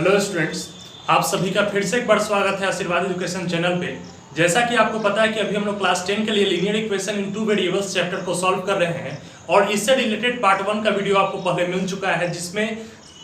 Hello students, आप सभी का फिर से एक बार स्वागत है आशीर्वाद एजुकेशन चैनल पे। जैसा कि आपको पता है कि अभी हम लोग क्लास 10 के लिए linear equation in 2 variables chapter को सॉल्व कर रहे हैं और इससे रिलेटेड पार्ट 1 का वीडियो आपको पहले मिल चुका है, जिसमें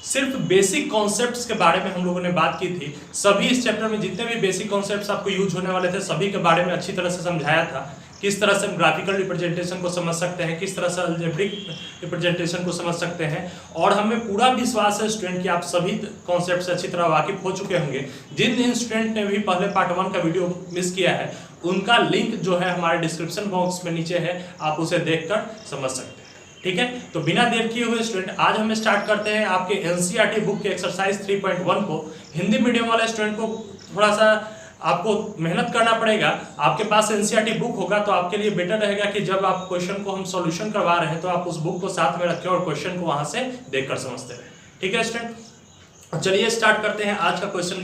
सिर्फ बेसिक कॉन्सेप्ट्स के बारे में हम लोगों ने बात की थी। सभी इस चैप्टर में जितने भी बेसिक कॉन्सेप्ट्स आपको यूज होने वाले थे सभी के बारे में अच्छी तरह से समझाया था। किस तरह से हम ग्राफिकल रिप्रेजेंटेशन को समझ सकते हैं, किस तरह से अलजेब्रिक रिप्रेजेंटेशन को समझ सकते हैं, और हमें पूरा विश्वास है स्टूडेंट कि आप सभी कॉन्सेप्ट से अच्छी तरह वाकिफ हो चुके होंगे। जिन स्टूडेंट ने भी पहले पार्ट 1 का वीडियो मिस किया है उनका लिंक जो है हमारे डिस्क्रिप्शन बॉक्स में नीचे है, आप उसे देखकर समझ सकते हैं। ठीक है, तो बिना देर किए हुए स्टूडेंट आज हम स्टार्ट करते हैं आपके एनसीईआरटी बुक के एक्सरसाइज 3.1 को। हिंदी मीडियम वाले स्टूडेंट को थोड़ा सा आपको मेहनत करना पड़ेगा। आपके पास एनसीईआरटी बुक होगा तो आपके लिए बेटर रहेगा कि जब आप क्वेश्चन को हम सॉल्यूशन करवा रहे हैं तो आप उस बुक को साथ में रखें और क्वेश्चन को वहां से देखकर समझते रहे। ठीक है स्टूडेंट, चलिए स्टार्ट करते हैं आज का क्वेश्चन।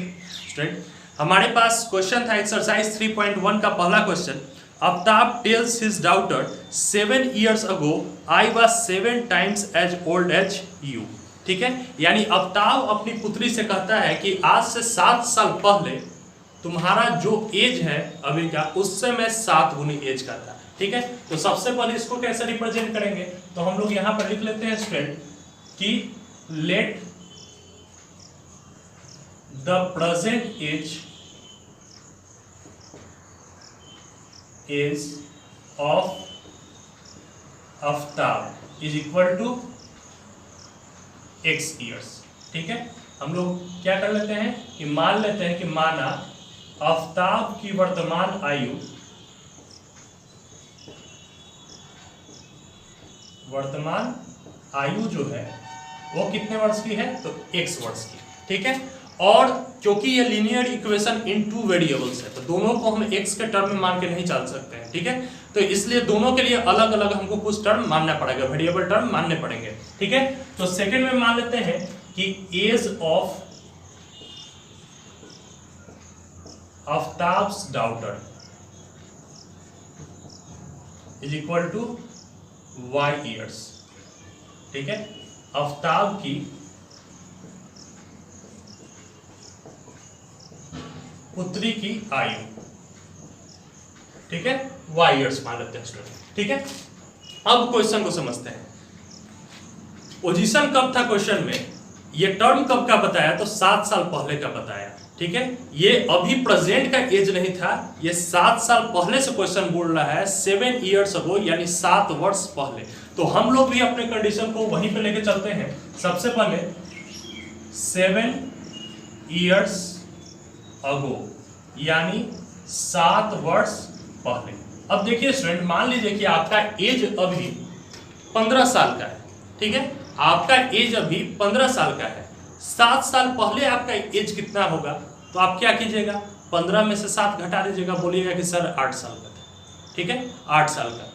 स्टूडेंट, हमारे पास क्वेश्चन था एक्सरसाइज 3.1 का पहला question. Aftab tells his daughter 7 years ago I was 7 times as old as you। ठीक है, यानी आफ्ताब अपनी पुत्री से कहता है कि आज से 7 साल पहले तुम्हारा जो एज है अभी का, उससे मैं 7 गुनी एज का था। ठीक है, तो सबसे पहले इसको कैसे रिप्रेजेंट करेंगे, तो हम लोग यहां पर लिख लेते हैं स्टूडेंट कि let the present age of Aftab is equal to x years. ठीक है, हम लोग क्या कर लेते हैं कि मान लेते हैं कि माना आफ्ताब की वर्तमान आयु जो है वो कितने वर्ष की है, तो x वर्ष की। ठीक है, और क्योंकि ये लीनियर इक्वेशन इन 2 वेरिएबल्स है तो दोनों को हम x के टर्म में मान के नहीं चल सकते हैं। ठीक है, तो इसलिए दोनों के लिए अलग अलग हमको कुछ टर्म मानना पड़ेगा, वेरिएबल टर्म मानने पड़ेंगे। ठीक है, तो सेकंड में मान लेते हैं कि age of Aftab's daughter is equal to y years. ठीक है, आफ्ताब की पुत्री की आयु, ठीक है, y ईयर्स मान लेते हैं स्टूडेंट। ठीक है, अब क्वेश्चन को समझते हैं। पोजीशन कब था क्वेश्चन में, ये टर्म कब का बताया, तो 7 साल पहले का बताया। ठीक है, ये अभी प्रेजेंट का एज नहीं था, ये 7 साल पहले से क्वेश्चन बोल रहा है, 7 ईयर्स अगो, यानी 7 वर्ष पहले। तो हम लोग भी अपने कंडीशन को वहीं पे लेके चलते हैं। सबसे पहले 7 ईयर्स अगो यानी 7 वर्ष पहले। अब देखिए स्टूडेंट, मान लीजिए कि आपका एज अभी 15 साल का है। ठीक है, आपका एज अभी 15 साल का है। 7 साल पहले आपका एज कितना होगा, तो आप क्या कीजिएगा, 15 में से 7 घटा दीजिएगा, बोलिएगा कि सर 8 साल का था। ठीक है, 8 साल का,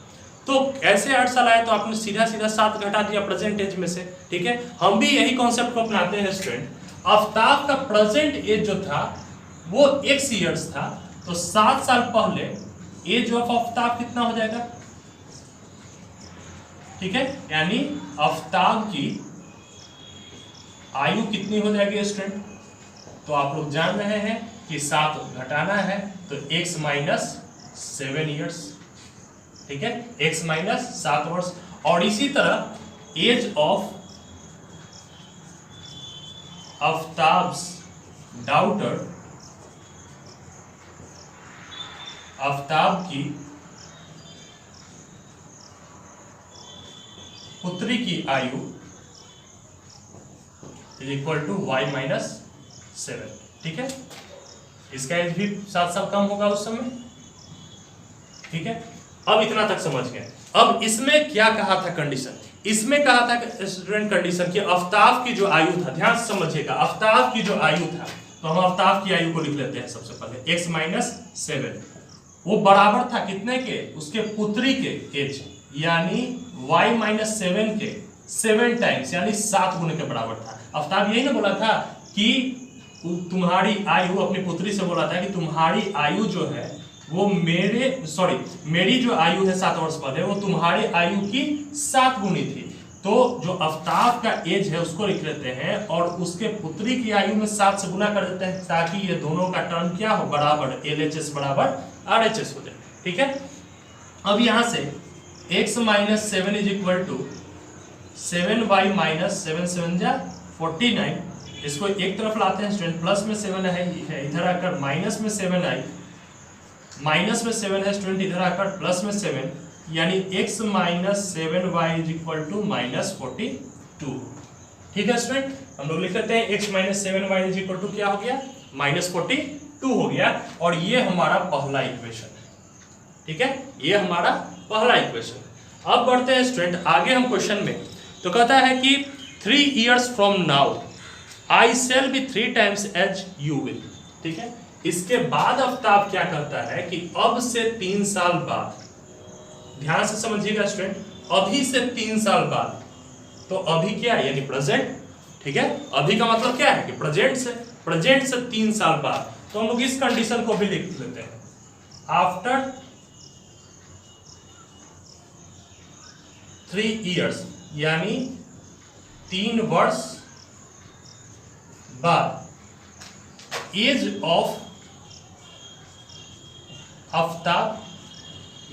तो ऐसे 8 साल आए तो आपने सीधा 7 घटा दिया प्रेजेंट एज में से। ठीक है, हम भी यही कॉन्सेप्ट को अपनाते हैं स्टूडेंट। आफ्ताब का प्रेजेंट एज जो था वो x ईयर्स था, तो 7 साल पहले एज ऑफ आफ्ताब कितना हो जाएगा। ठीक है, यानी आफ्ताब की आयु कितनी हो जाएगी स्टूडेंट, तो आप लोग जान रहे हैं कि 7 घटाना है तो x माइनस 7 ईयर्स। ठीक है, x माइनस 7 वर्ष। और इसी तरह age of Aftab's daughter, Aftab की पुत्री की आयु is equal to y minus 7। ठीक है, इसका एज भी 7 साल कम होगा उस समय। ठीक है, अब इतना तक समझ गए। अब इसमें क्या कहा था कंडीशन, इसमें कहा था स्टूडेंट कंडीशन कि आफ्ताब की जो आयु था, ध्यान से समझिएगा, आफ्ताब की जो आयु था, तो हम आफ्ताब की आयु को लिख लेते हैं सबसे पहले x माइनस 7, वो बराबर था कितने के, उसके पुत्री के एज, यानी y माइनस 7 के 7 टाइम्स, यानी 7 गुने के बराबर था। आफ्ताब यही ना बोला था कि तुम्हारी आयु, अपनी पुत्री से बोला था कि तुम्हारी आयु जो है वो मेरी जो आयु है 7 वर्ष पहले वो तुम्हारी आयु की 7 गुनी थी। तो जो आफ्ताब का एज है उसको लिख लेते हैं और उसके पुत्री की आयु में 7 से गुना कर देते हैं ताकि ये दोनों का टर्म क्या हो, बराबर LHS बराबर RHS हो जाए। ठीक है, अब यहां से x minus 7 is equal to 7y minus 7 7 जा 49। इसको एक तरफ लाते हैं स्टूडेंट, प्लस में 7 है इधर आकर माइनस में 7 आई, माइनस में 7 है स्टूडेंट इधर आकर प्लस में 7, यानी x minus 7y is equal to minus 42। ठीक है स्टूडेंट, हम लोग लिख लेते हैं x minus 7y is equal to क्या हो गया, माइनस 42 हो गया। और ये हमारा पहला इक्वेशन है। ठीक है, ये हमारा पहला इक्वेशन। अब बढ़ते हैं स्टूडेंट आगे हम क्वेश्चन में, तो कहता है कि 3 years from now I shall be 3 times age you will. ठीक है, इसके बाद आफ्ताब क्या कहता है कि अब से 3 साल बाद, ध्यान से समझिएगा स्टूडेंट, अभी से 3 साल बाद, तो अभी क्या है यानी प्रेजेंट। ठीक है, अभी का मतलब क्या है कि प्रेजेंट से 3 साल बाद, तो हम लोग इस कंडीशन को भी लिख लेते हैं, आफ्टर 3 years यानी 3 वर्ष बाद एज ऑफ आफ्ताब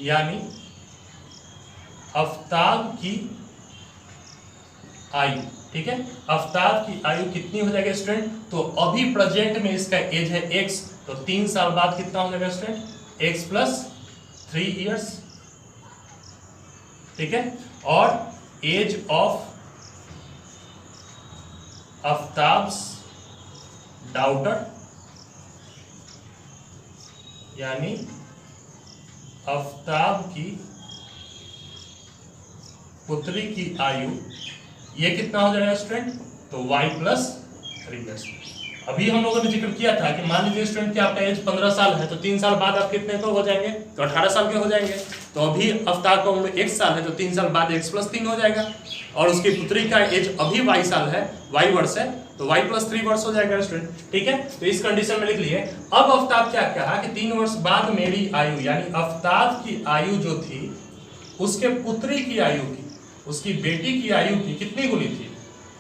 यानी आफ्ताब की आयु। ठीक है, आफ्ताब की आयु कितनी हो जाएगी स्टूडेंट, तो अभी प्रेजेंट में इसका एज है x, तो 3 साल बाद कितना हो जाएगा स्टूडेंट, x प्लस 3 years। ठीक है, और एज ऑफ आफ्ताब्स डॉटर यानी आफ्ताब की पुत्री की आयु, ये कितना हो जाएगा स्टूडेंट, तो y प्लस 3 years। अभी हम लोगों ने जिक्र किया था कि मान लीजिए स्टूडेंट कि आपका एज 15 साल है, तो 3 साल बाद आप कितने को हो जाएंगे, तो 18 साल के हो जाएंगे। तो अभी आफ्ताब का उम्र 1 साल है, तो 3 साल बाद x प्लस 3 हो जाएगा, और उसकी पुत्री का एज अभी y साल है, y वर्ष है, तो y प्लस 3 वर्ष हो जाएगा स्टूडेंट। ठीक है, तो इस कंडीशन में लिख लिए। अब आफ्ताब क्या कहा कि 3 वर्ष बाद मेरी आयु यानी आफ्ताब की आयु जो थी उसके पुत्री की आयु की, उसकी बेटी की आयु की कितनी गुनी थी,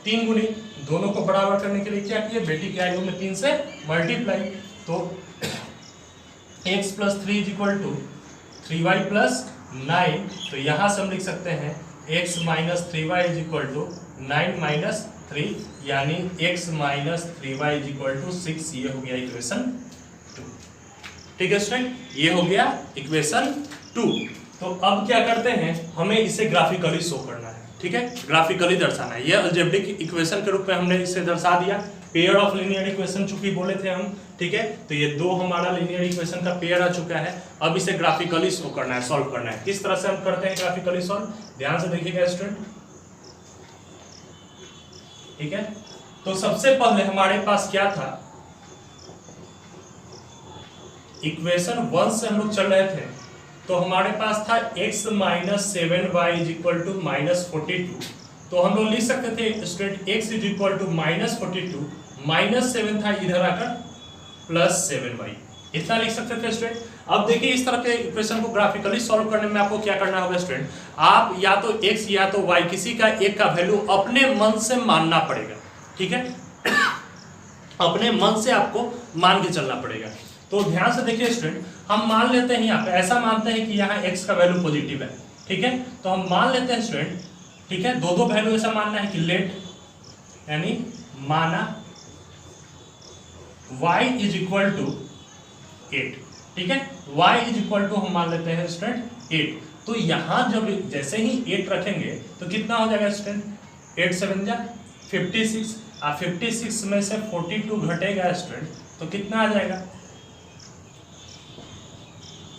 3 गुनी। दोनों को बराबर करने के लिए क्या किया, बेटी की आयु में 3 से मल्टीप्लाई, तो x plus 3 is equal to 3y plus 9। तो यहां से हम लिख सकते हैं x minus 3y is equal to 9 minus 3, यानी x minus 3y is equal to 6। ये हो गया इक्वेशन 2। ठीक है स्टूडेंट, ये हो गया इक्वेशन 2। तो अब क्या करते हैं, हमें इसे ग्राफिकली शो करना है। ठीक है, ग्राफिकली दर्शाना है। ये अलजेब्रिक इक्वेशन के रूप में हमने इसे दर्शा दिया, पेयर ऑफ लीनियर इक्वेशन चूंकि बोले थे हम। ठीक है, तो ये 2 हमारा लीनियर इक्वेशन का पेयर आ चुका है। अब इसे ग्राफिकली शो करना है, सॉल्व करना है। किस तरह से हम करते हैं ग्राफिकली सॉल्व, ध्यान से देखिएगा स्टूडेंट। ठीक है, तो सबसे पहले हमारे पास क्या था, इक्वेशन 1 से हम लोग चल रहे थे, तो हमारे पास था x minus 7y is equal to minus 42। तो हम लोग लिख सकते थे student x is equal to minus 42, minus 7 था इधर आकर प्लस 7y, इतना लिख सकते थे स्टूडेंट। अब देखिए इस तरह के इक्वेशन को ग्राफिकली सॉल्व करने में आपको क्या करना होगा स्टूडेंट, आप या तो x या तो y किसी का एक का वैल्यू अपने मन से मानना पड़ेगा। ठीक है, अपने मन से आपको मान के चलना पड़ेगा। तो ध्यान से देखिए स्टूडेंट, हम मान लेते हैं यहाँ पे, ऐसा मानते हैं कि यहाँ x का वैल्यू पॉजिटिव है। ठीक है, तो हम मान लेते हैं स्टूडेंट, ठीक है, दो वैल्यू ऐसा मानना है कि लेट यानी माना y इज इक्वल टू 8। ठीक है, y इज इक्वल टू हम मान लेते हैं स्टूडेंट 8। तो यहाँ जब जैसे ही 8 रखेंगे तो कितना हो जाएगा स्टूडेंट, 8 7 जा 56, 56 में से 42 घटेगा स्टूडेंट, तो कितना आ जाएगा,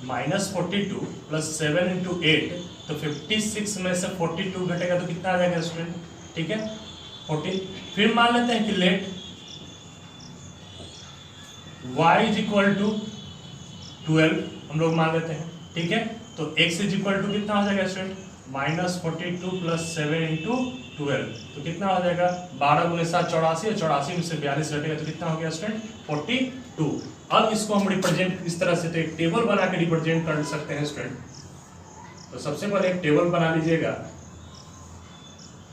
माइनस 42 प्लस 7 इंटू 8, तो 56 में से 42 घटेगा तो कितना आ जाएगा स्टूडेंट। ठीक है, 14। फिर मान लेते हैं कि let y is equal to 12 हम लोग मान लेते हैं। ठीक है, तो x इज इक्वल टू कितना हो जाएगा स्टूडेंट, माइनस 42 प्लस 7 इंटू 12, तो कितना हो जाएगा 12 गुने 7 84, 84 में से 42 घटेगा तो कितना हो गया स्टूडेंट 42। अब इसको हम रिप्रेजेंट इस तरह से, तो एक टेबल बना के रिप्रेजेंट कर सकते हैं स्टूडेंट। तो सबसे पहले एक टेबल बना लीजिएगा।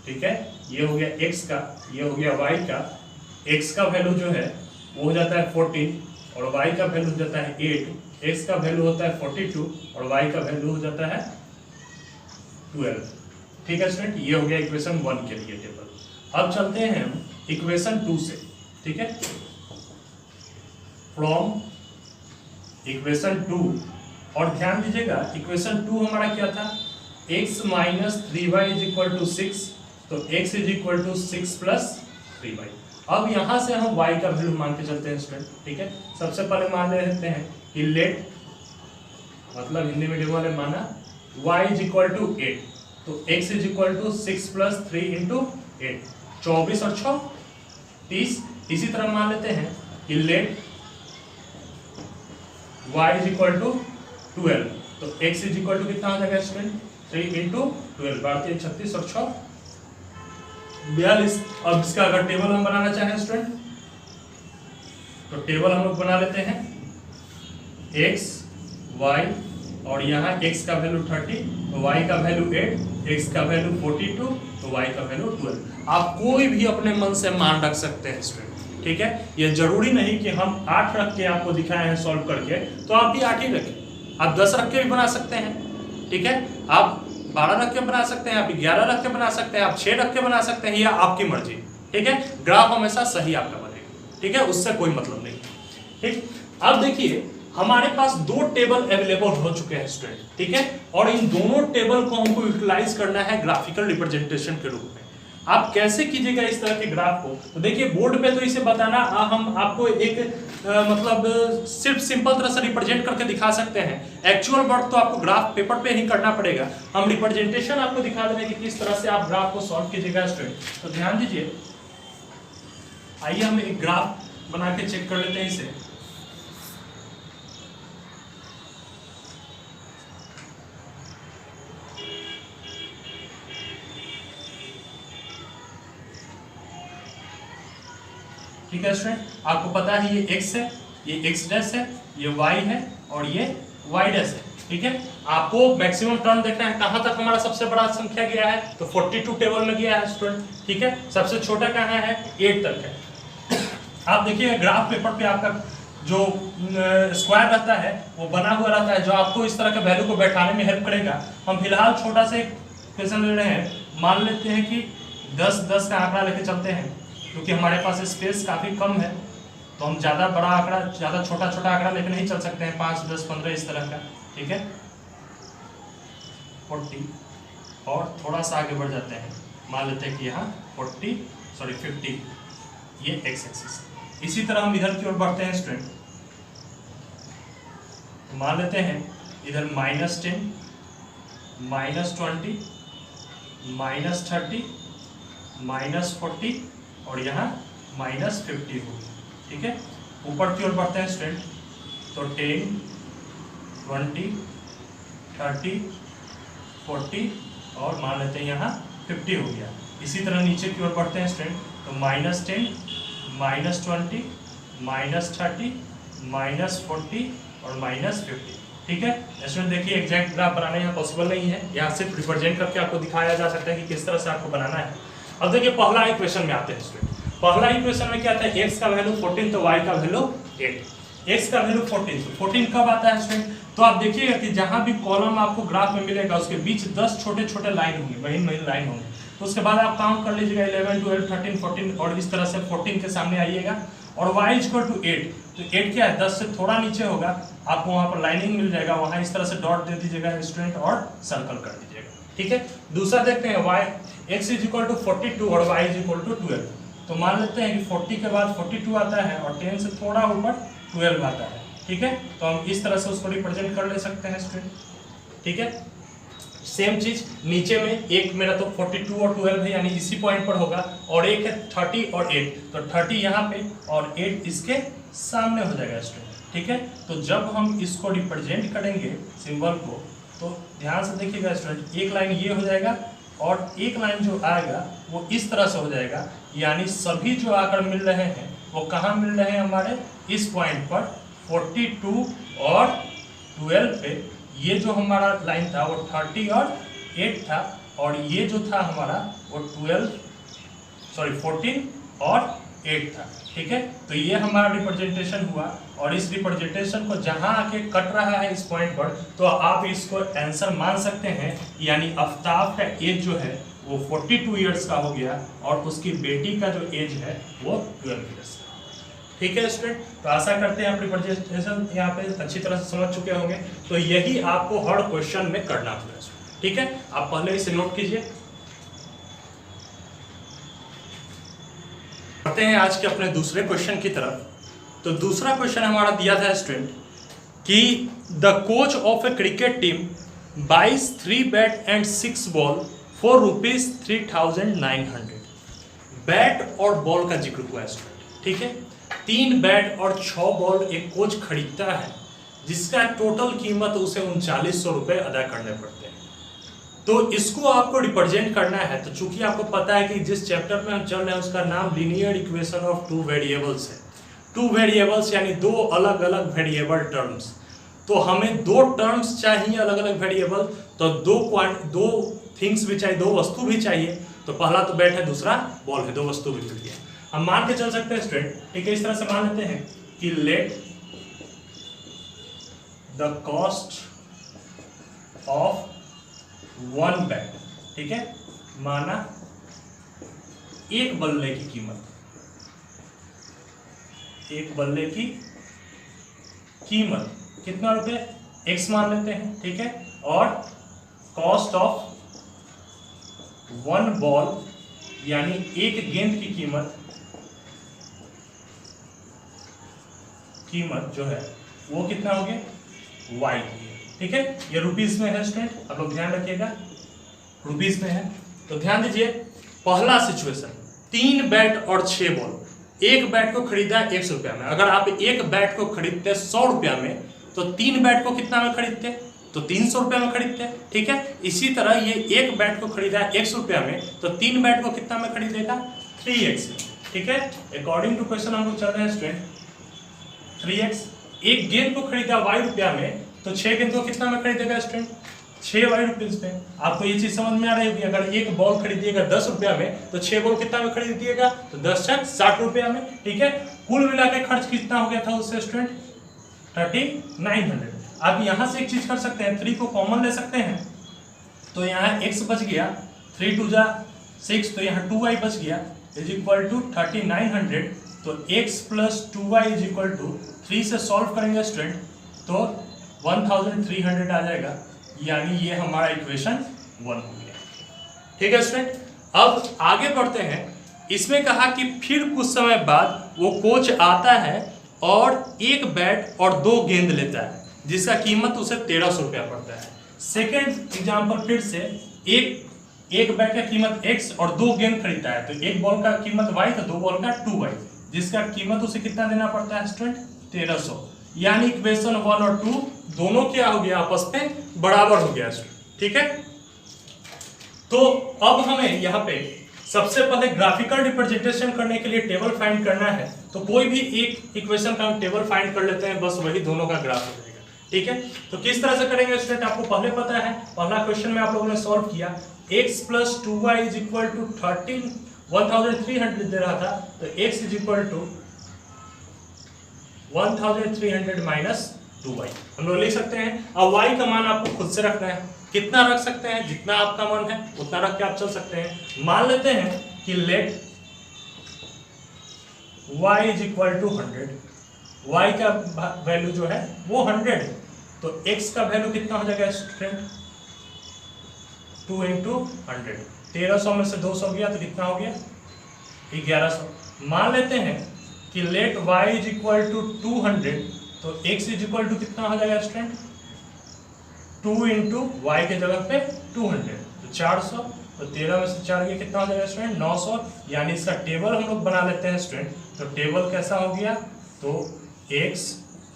ठीक है, ये हो गया x का, ये हो गया y का। x का वैल्यू जो है वो हो जाता है 14 और y का वैल्यू हो जाता है 8, x का वैल्यू होता है 42 और y का वैल्यू हो जाता है 12। ठीक है स्टूडेंट, ये हो गया इक्वेशन 1 के लिए टेबल। अब चलते हैं हम इक्वेशन 2 से। ठीक है, फ्रॉम इक्वेशन 2, और ध्यान दीजिएगा इक्वेशन 2 हमारा क्या था, x minus 3y is equal to 6, तो x is equal to 6 plus 3y। अब यहां से हम y का वैल्यू मान के चलते हैं स्टूडेंट। ठीक है, सबसे पहले मान लेते हैं कि लेट, मतलब हिंदी मीडियम वाले माना y इज इक्वल टू 8, तो x is equal to 6 plus 3 into 8, 24 और 6 30। इसी तरह मान लेते हैं कि let y is equal to 12, तो x इज इक्वल टू कितना हो जाएगा स्टूडेंट, 3 इंटू 12, 36 और 6 42। अब इसका अगर टेबल हम बनाना चाहें स्टूडेंट, तो टेबल हम लोग बना लेते हैं x y, और यहाँ x का वैल्यू 30, तो y का वैल्यू 8, x का वैल्यू 42, तो y का वैल्यू 12। आप कोई भी अपने मन से मान रख सकते हैं स्टूडेंट। ठीक है, ये जरूरी नहीं कि हम 8 रख के आपको दिखाए हैं सॉल्व करके, तो आप भी 8 ही रखें, आप 10 रख के भी बना सकते हैं। ठीक है, आप 12 रख के बना सकते हैं, आप 11 रख के बना सकते हैं, आप 6 रख के बना सकते हैं, या आपकी मर्जी। ठीक है, ग्राफ हमेशा सही आपका बनेगा। ठीक है, उससे कोई मतलब नहीं। ठीक, अब देखिए हमारे पास 2 टेबल अवेलेबल हो चुके हैं स्टूडेंट। ठीक है, और इन दोनों टेबल को हमको यूटिलाइज करना है ग्राफिकल रिप्रेजेंटेशन के रूप में। आप कैसे कीजिएगा इस तरह के ग्राफ को, तो देखिए बोर्ड पे तो इसे बताना हम आपको एक मतलब सिर्फ सिंपल तरह से रिप्रेजेंट करके दिखा सकते हैं। एक्चुअल वर्क तो आपको ग्राफ पेपर पे ही करना पड़ेगा। हम रिप्रेजेंटेशन आपको दिखा देंगे कि किस तरह से आप ग्राफ को सॉल्व कीजिएगा स्टूडेंट। तो ध्यान दीजिए, आइए हम एक ग्राफ बना के चेक कर लेते हैं इसे। ठीक है स्टूडेंट, आपको पता है ये x है, ये x डैश है, ये y है और ये y डैश है। ठीक है, आपको मैक्सिमम टर्म देखना है कहां तक हमारा सबसे बड़ा संख्या गया है, तो 42 टेबल में गया है स्टूडेंट। ठीक है, सबसे छोटा कहां है, 8 तक है। आप देखिए ग्राफ पेपर पे आपका जो स्क्वायर रहता है वो बना हुआ रहता है, जो आपको इस तरह के वैल्यू को बैठाने में हेल्प करेगा। हम फिलहाल छोटा से क्वेश्चन ले रहे हैं, मान लेते हैं कि 10 का आंकड़ा लेके चलते हैं, क्योंकि हमारे पास स्पेस काफ़ी कम है, तो हम ज़्यादा बड़ा आंकड़ा, ज़्यादा छोटा छोटा आंकड़ा लेकर नहीं चल सकते हैं, 5 10 15 इस तरह का। ठीक है, 40, और थोड़ा सा आगे बढ़ जाते हैं, मान लेते हैं कि यहाँ 50, ये एक्स एक्सिस। इसी तरह हम इधर की ओर बढ़ते हैं स्टूडेंट, मान लेते हैं इधर -10, -20, -30, -40 और यहाँ -50 होगी। ठीक है, ऊपर की ओर बढ़ते हैं स्टूडेंट, तो 10, 20, 30, 40 और मान लेते हैं यहाँ 50 हो गया। इसी तरह नीचे की ओर बढ़ते हैं स्टूडेंट, तो -10, -20, -30, -40 और -50। ठीक है स्टूडेंट, देखिए एग्जैक्ट ग्राफ बनाना यहाँ पॉसिबल नहीं है, यहाँ सिर्फ रिप्रेजेंट करके आपको दिखाया जा सकता है कि किस तरह से आपको बनाना है। अब देखिए पहला इक्वेशन में आते हैं स्टूडेंट। पहला इक्वेशन में क्या था, x का वैल्यू 14 तो y का वैल्यू 8। x का वैल्यू 14, तो 14 कब आता है स्टूडेंट, तो आप देखिएगा कि जहां भी कॉलम आपको ग्राफ में मिलेगा उसके बीच 10 छोटे छोटे लाइन होंगे, महीन लाइन होंगे। तो उसके बाद आप काउंट कर लीजिएगा 11, 12, 13, 14 और इस तरह से 14 के सामने आइएगा। और y = 8, तो 8 क्या है, 10 से थोड़ा नीचे होगा, आपको वहां पर लाइनिंग मिल जाएगा, वहां इस तरह से डॉट दे दीजिएगा स्टूडेंट और सर्कल कर दीजिएगा। ठीक है, दूसरा देखते हैं x = 42 और y = 12। तो मान लेते हैं कि 40 के बाद 42 आता है और 10 से थोड़ा ऊपर 12 आता है। ठीक है, तो हम इस तरह से उसको रिप्रेजेंट कर ले सकते हैं स्टूडेंट। ठीक है, सेम चीज नीचे में एक मेरा तो 42 और 12 है, यानी इसी पॉइंट पर होगा, और एक है 30 और 8, तो 30 यहाँ पे और 8 इसके सामने हो जाएगा स्टूडेंट। ठीक है, तो जब हम इसको रिप्रेजेंट करेंगे सिंबल को, तो ध्यान से देखिएगा स्टूडेंट, एक लाइन ये हो जाएगा और एक लाइन जो आएगा वो इस तरह से हो जाएगा, यानी सभी जो आकर मिल रहे हैं वो कहाँ मिल रहे हैं, हमारे इस पॉइंट पर 42 और 12 पे। ये जो हमारा लाइन था वो 30 और 8 था, और ये जो था हमारा वो 14 और 8 था। ठीक है, तो ये हमारा रिप्रेजेंटेशन हुआ और इस रिप्रेजेंटेशन को जहां आके कट रहा है इस पॉइंट पर, तो आप इसको आंसर मान सकते हैं, यानी आफ्ताब का एज जो है वो 42 ईयर्स का हो गया और उसकी बेटी का जो एज है वो 12 ईयर्स का। ठीक है स्टूडेंट, तो आशा करते हैं आप रिप्रेजेंटेशन यहाँ पे अच्छी तरह से समझ चुके होंगे। तो यही आपको हर क्वेश्चन में करना होगा। ठीक है, आप पहले इसे नोट कीजिए। बढ़ते हैं आज के अपने दूसरे क्वेश्चन की तरफ। तो दूसरा क्वेश्चन हमारा दिया था स्टूडेंट कि the coach of a cricket team buys 3 bat and 6 ball for ₹3,900। Bat और बॉल का जिक्र हुआ है स्टूडेंट। ठीक है, 3 बैट और 6 बॉल एक कोच खरीदता है जिसका टोटल कीमत उसे 3900 रुपये अदा करने पड़ते हैं। तो इसको आपको रिप्रेजेंट करना है। तो चूंकि आपको पता है कि जिस चैप्टर में हम चल रहे हैं उसका नाम लीनियर इक्वेशन ऑफ 2 वेरिएबल्स है। 2 वेरिएबल्स यानी 2 अलग अलग वेरिएबल टर्म्स। तो हमें 2 टर्म्स चाहिए अलग अलग वेरिएबल, तो 2 थिंग्स भी चाहिए, 2 वस्तु भी चाहिए। तो पहला तो बैट है, दूसरा बॉल है, 2 वस्तु भी मिल गया। हम मान के चल सकते हैं स्टूडेंट, ठीक है, इस तरह से मान लेते हैं कि let the cost of 1 bat, ठीक है, माना एक बल्ले की कीमत, एक बल्ले की कीमत कितना रुपए, x मान लेते हैं। ठीक है, और कॉस्ट ऑफ 1 बॉल यानी एक गेंद की कीमत जो है वो कितना हो गया, y। ठीक है, ये रुपीस में है स्टूडेंट, आप लोग ध्यान रखिएगा, रुपीस में है। तो ध्यान दीजिए, पहला सिचुएशन 3 बैट और 6 बॉल। एक बैट को खरीदा 100 रुपया में। अगर आप एक बैट को खरीदते 100 रुपया में, तो 3 बैट को कितना में खरीदते, तो 300 रुपया में खरीदते। ठीक है, इसी तरह ये एक बैट को खरीदा 100 रुपया में, तो 3 बैट को कितना में खरीदेगा, 3x में। ठीक है, अकॉर्डिंग टू क्वेश्चन हम लोग चल रहे हैं स्टूडेंट 3x। एक गेंद को खरीदा y रुपया में, तो 6 गेंद को कितना में खरीदेगा स्टूडेंट, 6y रुपीज में। आपको ये चीज समझ में आ रही होगी। अगर एक बॉल खरीदिएगा 10 रुपया में, तो 6 बॉल कितना में खरीदिएगा, तो 10 छक 60 रुपया में। ठीक है, कुल मिला के खर्च कितना हो गया था उससे स्टूडेंट, 3900। आप यहाँ से एक चीज कर सकते हैं, 3 को कॉमन ले सकते हैं, तो यहाँ x बच गया, 3 2 जा 6, तो यहाँ 2y बच गया, इज इक्वल टू 3900। तो x plus 2y is equal to 3 से सॉल्व करेंगे स्टूडेंट, तो 1300 आ जाएगा, यानी ये हमारा इक्वेशन 1 हो गया। ठीक है स्टूडेंट, अब आगे बढ़ते हैं। इसमें कहा कि फिर कुछ समय बाद वो कोच आता है और एक बैट और 2 गेंद लेता है जिसका कीमत उसे 1300 रुपया पड़ता है। सेकेंड एग्जाम्पल फिर से, एक बैट का कीमत x और 2 गेंद खरीदता है, तो एक बॉल का कीमत y, तो 2 बॉल का 2y, जिसका कीमत उसे कितना देना पड़ता है स्टूडेंट, 1300। यानी इक्वेशन 1 और 2 दोनों क्या हो गया, आपस में बराबर हो गया। ठीक है, तो अब हमें यहाँ पे सबसे पहले ग्राफिकल रिप्रेजेंटेशन करने के लिए टेबल फाइंड करना है। तो कोई भी एक इक्वेशन का हम टेबल फाइंड कर लेते हैं, बस वही दोनों का ग्राफ हो जाएगा। ठीक है, तो किस तरह से करेंगे स्टूडेंट, आपको पहले पता है, पहला क्वेश्चन में आप लोगों ने सॉल्व किया, x plus 2y is equal to 1300 दे रहा था, तो x is equal to 1300 minus 2y हम लोग लिख सकते हैं। अब y का मान आपको खुद से रखना है, कितना रख सकते हैं, जितना आपका मन है उतना रख के आप चल सकते हैं। मान लेते हैं कि let y is equal to 100, y का वैल्यू जो है वो 100, तो x का वैल्यू कितना हो जाएगा स्टूडेंट, 2 इंटू 100, 1300 में से 200 गया तो कितना हो गया, 1100। मान लेते हैं कि let y is equal to 200, तो x इज इक्वल टू कितना हो जाएगा स्टूडेंट, 2 इंटू वाई के जगह पे 200, तो 400, तो 13 में से 4 गया कितना हो जाएगा स्टूडेंट, 900। यानी इसका टेबल हम लोग बना लेते हैं स्टूडेंट। तो टेबल कैसा हो गया, तो x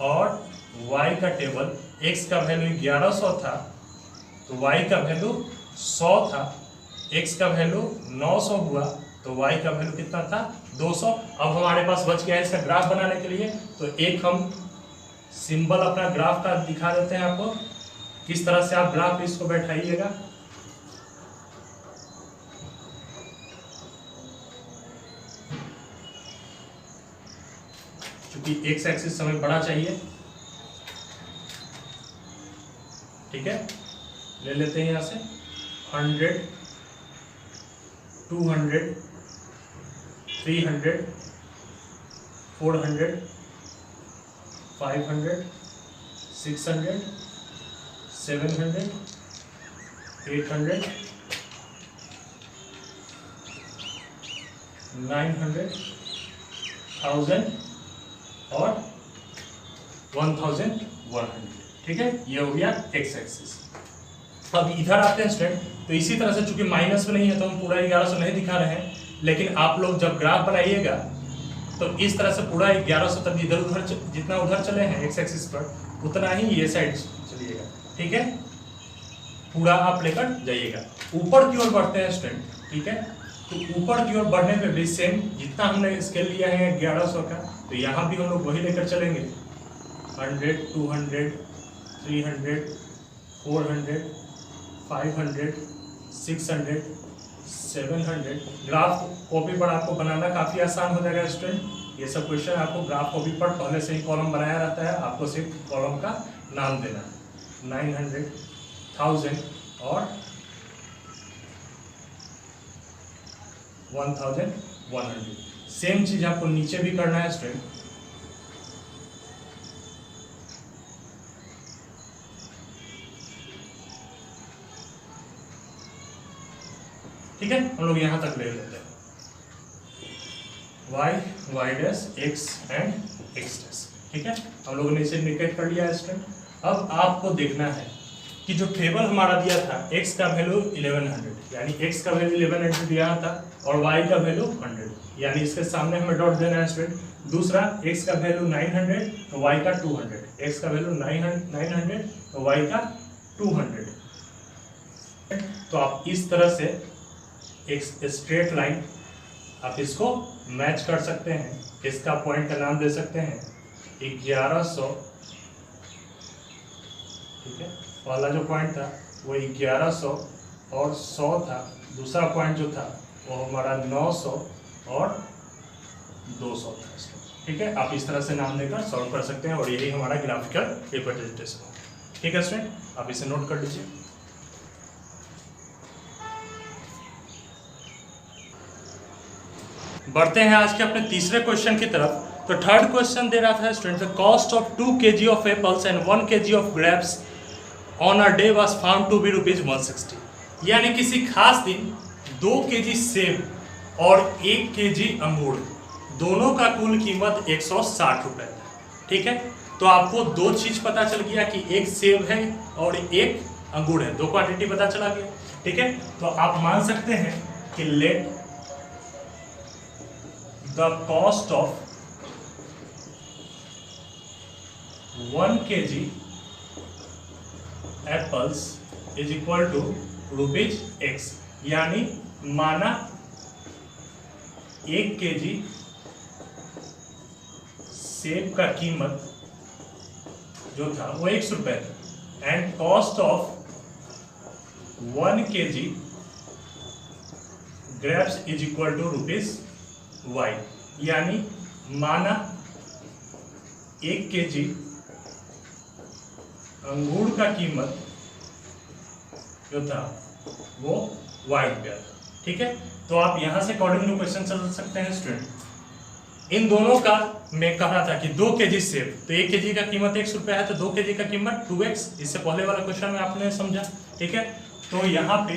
और y का टेबल, x का वैल्यू 1100 था, तो y का वैल्यू 100 था, x का वैल्यू 900 हुआ, तो y का वैल्यू कितना था, 200। अब हमारे पास बच गया है इसका ग्राफ बनाने के लिए, तो एक हम सिंबल अपना ग्राफ का दिखा देते हैं आपको, किस तरह से आप ग्राफ इसको बैठाइएगा। क्योंकि एक्स एक्सिस हमें बड़ा चाहिए। ठीक है, ले लेते हैं यहाँ से 100, 200, 300, 400, 500, 600, 700, 800, 900, 1000 और 1100। ठीक है, ये हो गया एक्स एक्सिस। अब इधर आते हैं स्टूडेंट, तो इसी तरह से चूंकि माइनस में नहीं है तो हम पूरा 1100 नहीं दिखा रहे हैं, लेकिन आप लोग जब ग्राफ बनाइएगा तो इस तरह से पूरा 1100 तक इधर उधर जितना उधर चले हैं एक्स एक्सिस पर उतना ही ये साइड चलिएगा। ठीक है, पूरा आप लेकर जाइएगा। ऊपर की ओर बढ़ते हैं स्टूडेंट। ठीक है, तो ऊपर की ओर बढ़ने पे भी सेम जितना हमने स्केल लिया है 1100 का, तो यहाँ भी हम लोग वही लेकर चलेंगे। 100, 200, 300, 400, 500, 600, 700। ग्राफ कॉपी पर आपको बनाना काफ़ी आसान हो जाएगा स्टूडेंट। ये सब क्वेश्चन आपको ग्राफ कॉपी पर पहले से ही कॉलम बनाया रहता है, आपको सिर्फ कॉलम का नाम देना। 900, 1000 और 1100। सेम चीज आपको नीचे भी करना है स्टूडेंट। ठीक है, हम लोग यहां तक ले लेते हैं y, y dash, x and x dash. ठीक है, हम लोगों ने इसे इंडिकेट कर लिया है स्टूडेंट। अब आपको देखना है कि जो टेबल हमारा दिया था x का वैल्यू 1100, यानी x का वैल्यू 1100 दिया था और y का वैल्यू 100, यानी इसके सामने हमें डॉट देना है स्टूडेंट। दूसरा x का वैल्यू 900 तो y का 200, x का वैल्यू 900 तो y का 200। तो आप इस तरह से एक स्ट्रेट लाइन आप इसको मैच कर सकते हैं। इसका पॉइंट का नाम दे सकते हैं 1100। ठीक है, पहला जो पॉइंट था वो 1100 और 100 था। दूसरा पॉइंट जो था वो हमारा 900 और 200 था। ठीक है, आप इस तरह से नाम देकर सॉल्व कर सकते हैं और यही हमारा ग्राफिकल रिप्रेजेंटेशन है। ठीक है स्टूडेंट, आप इसे नोट कर लीजिए। बढ़ते हैं आज के अपने तीसरे क्वेश्चन की तरफ। तो थर्ड क्वेश्चन दे रहा था student, the cost of 2 kg of apples and 1 kg of grapes on a day was found to be ₹160। यानी किसी खास दिन 2 kg सेब और 1 kg अंगूर दोनों का कुल कीमत 160 रुपये। ठीक है, तो आपको दो चीज पता चल गया कि एक सेब है और एक अंगूर है, दो क्वांटिटी पता चला गया। ठीक है, तो आप मान सकते हैं कि late the cost of 1 kg apples is equal to ₹x। यानी माना 1 kg सेब का कीमत जो था वो 100 रुपये था and cost of 1 kg grapes is equal to ₹y। यानी माना 1 kg अंगूर का कीमत जो था वो y रुपया था। ठीक है, तो आप यहां से अकॉर्डिंग टू क्वेश्चन चल सकते हैं स्टूडेंट। इन दोनों का मैं कह रहा था कि 2 kg सेब, तो 1 kg का कीमत 100 रुपया है, तो 2 kg का कीमत 2x। इससे पहले वाला क्वेश्चन में आपने समझा। ठीक है, तो यहाँ पे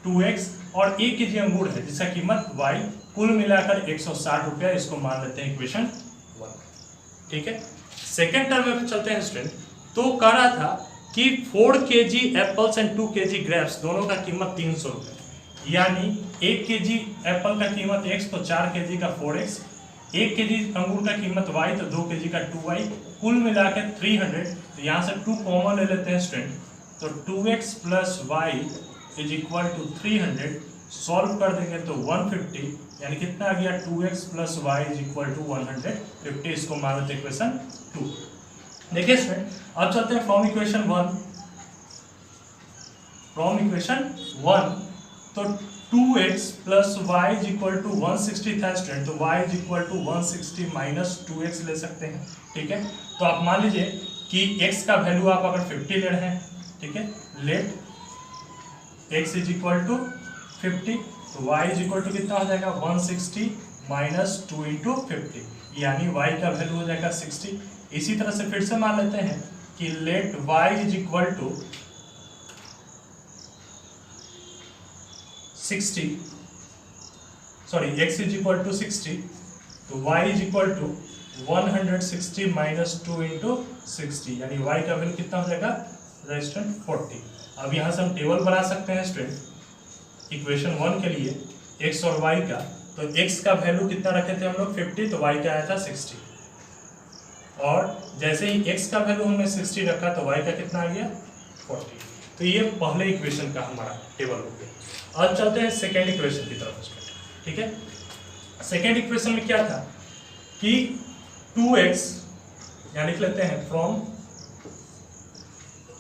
2x और 1 kg अंगूर है जिसका कीमत y, कुल मिलाकर 160 रुपया। इसको मान लेते हैं इक्वेशन 1। ठीक है, सेकेंड टर्म में चलते हैं स्टूडेंट। तो कह रहा था कि 4 kg apples and 2 kg grapes दोनों का कीमत 300 रुपये। यानी 1 kg एप्पल का कीमत x तो 4 kg का 4x, 1 kg अंगूर का कीमत y तो 2 kg का 2y, कुल मिलाकर 300। तो यहाँ से 2 कॉमन ले लेते हैं स्टूडेंट, तो 2x plus y is equal to 300। Solve कर देंगे तो 150, यानी कितना आ गया 2x plus y is equal to 150। इसको मान लेते हैं इक्वेशन 2। देखिए स्टूडेंट, अब चलते हैं फ्रॉम इक्वेशन 1। फ्रॉम इक्वेशन 1 तो 2x plus y is equal to 160 था स्टूडेंट, तो y is equal to 160 minus 2x ले सकते हैं। ठीक है, तो आप मान लीजिए कि x का वैल्यू आप अगर 50 ले रहे हैं, ठीक है, let x is equal to 50, तो y इज इक्वल टू कितना हो जाएगा 160 माइनस 2 इंटू 50, यानी y का वैल्यू हो जाएगा 60। इसी तरह से फिर से मान लेते हैं कि let y is equal to 60, sorry x is equal to 60, तो y is equal to 160 minus 2 into 60, यानी y का वैल्यू कितना हो जाएगा स्टूडेंट 40। अब यहाँ से हम टेबल बना सकते हैं स्टूडेंट इक्वेशन 1 के लिए x और y का, तो x का वैल्यू कितना रखे थे हम लोग 50, तो y का आया था 60, और जैसे ही x का वैल्यू हमने 60 रखा तो y का कितना आ गया 40। तो ये पहले इक्वेशन का हमारा टेबल हो गया। अब चलते हैं सेकेंड इक्वेशन की तरफ। ठीक है, सेकेंड इक्वेशन में क्या था कि 2x, यहाँ लिख लेते हैं from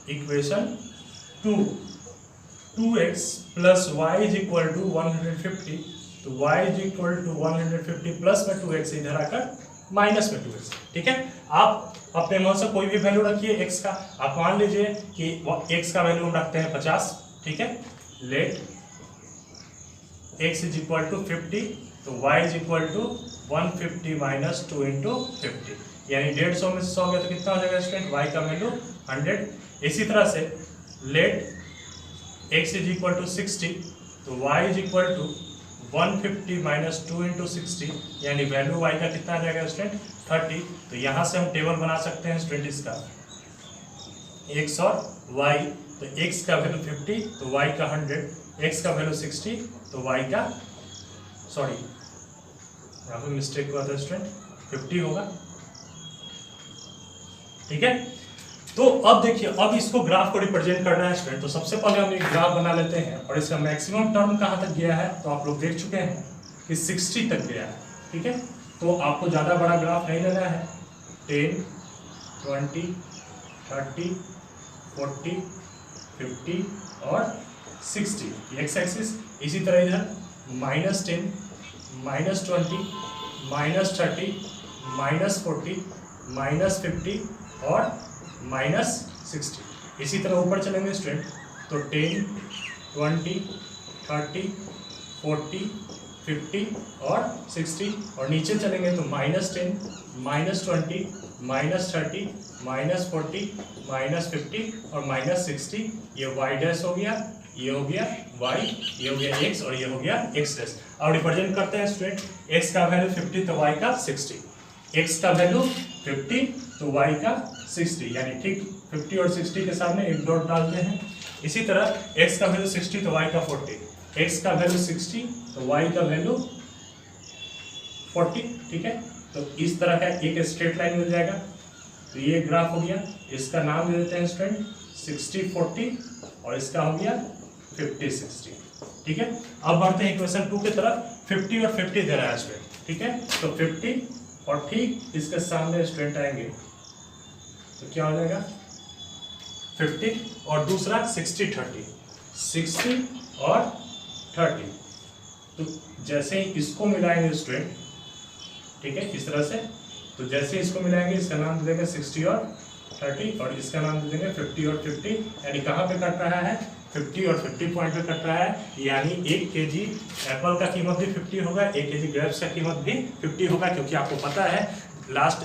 equation 2x plus y is equal to 150, तो y is equal to 150 plus में 2x इधर आकर माइनस में 2x। ठीक है, आप अपने मन से कोई भी वैल्यू रखिए x का। आप मान लीजिए कि x का वैल्यू हम रखते हैं 50। ठीक है, let x is equal to 50, तो y is equal to 150 minus 2 into 50, यानी 150 में से 100 गया तो कितना हो जाएगा स्टूडेंट y का वैल्यू 100। इसी तरह से let x is equal to 60, तो y is equal to 150 minus 2 into 60, यानी वैल्यू y का कितना आ जाएगा स्टूडेंट 30। तो यहाँ से हम टेबल बना सकते हैं स्टूडेंट इसका x और y, तो x का वैल्यू 50 तो y का 100, x का वैल्यू 60 तो y का, सॉरी यहाँ पे मिस्टेक हुआ था स्टूडेंट, 50 होगा। ठीक है, तो अब देखिए, अब इसको ग्राफ को रिप्रेजेंट करना है स्टूडेंट, तो सबसे पहले हम एक ग्राफ बना लेते हैं, और इसका मैक्सिमम टर्म कहाँ तक गया है तो आप लोग देख चुके हैं कि 60 तक गया है। ठीक है, तो आपको ज़्यादा बड़ा ग्राफ नहीं लेना है, 10, 20, 30, 40, 50 और 60 एक्स एक्सिस। इसी तरह इधर -10, -20, -30, -40, -50 और -60। इसी तरह ऊपर चलेंगे स्टूडेंट, तो 10, 20, 30, 40, 50 और 60, और नीचे चलेंगे तो -10, -20, -30, -40, -50 और -60। ये y डैश हो गया, ये हो गया y, ये हो गया x और ये हो गया x डैश। अब रिप्रेजेंट करते हैं स्टूडेंट, x का वैल्यू 50 तो y का 60, x का वैल्यू 50 तो y का 60, यानी ठीक 50 और 60 के सामने एक डॉट डालते हैं। इसी तरह x का वैल्यू 60 तो y का 40, x का वैल्यू 60 तो y का वैल्यू 40। ठीक है, तो इस तरह का एक स्ट्रेट लाइन मिल जाएगा। तो ये ग्राफ हो गया, इसका नाम दे देते हैं स्टूडेंट 60-40 और इसका हो गया 50-60। ठीक है, अब बढ़ते हैं इक्वेशन 2 की तरफ। 50 और 50 दे रहा है स्टूडेंट। ठीक है, तो 50 और ठीक इसके सामने स्टूडेंट आएंगे तो क्या हो जाएगा 50 और दूसरा 60-30, 60 और 30। तो जैसे ही इसको मिलाएंगे स्टूडेंट, ठीक है, इस तरह से, तो जैसे इसको मिलाएंगे इसका नाम दे देंगे 60 और 30 और इसका नाम दे देंगे 50 और 50। यानी कहाँ पे कट रहा है 50 और 50 पॉइंट पे कट रहा है, यानी 1 kg एप्पल का कीमत भी 50 होगा, 1 kg ग्रेप्स का कीमत भी 50 होगा। क्योंकि आपको पता है लास्ट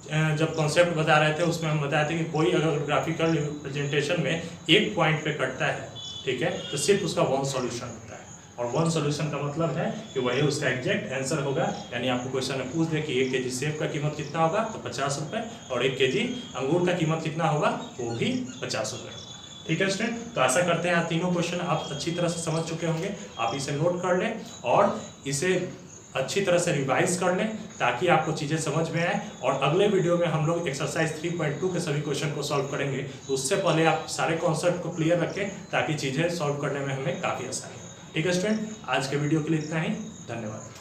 जब कॉन्सेप्ट बता रहे थे उसमें हम बताए थे कि कोई अगर ग्राफिकल रिप्रेजेंटेशन में एक पॉइंट पे कटता है, ठीक है, तो सिर्फ उसका वन सॉल्यूशन होता है, और वन सॉल्यूशन का मतलब है कि वही उसका एग्जैक्ट आंसर होगा। यानी आपको क्वेश्चन में पूछ दे कि 1 kg सेब का कीमत कितना होगा तो 50 रुपये, और 1 kg अंगूर का कीमत कितना होगा वो भी 50 रुपये होगा। ठीक है स्टूडेंट, तो आशा करते हैं आप तीनों क्वेश्चन आप अच्छी तरह से समझ चुके होंगे। आप इसे नोट कर लें और इसे अच्छी तरह से रिवाइज कर लें ताकि आपको चीज़ें समझ में आए। और अगले वीडियो में हम लोग एक्सरसाइज 3.2 के सभी क्वेश्चन को सॉल्व करेंगे, तो उससे पहले आप सारे कॉन्सेप्ट को क्लियर रखें ताकि चीज़ें सॉल्व करने में हमें काफ़ी आसानी हो। ठीक है स्टूडेंट, आज के वीडियो के लिए इतना ही, धन्यवाद।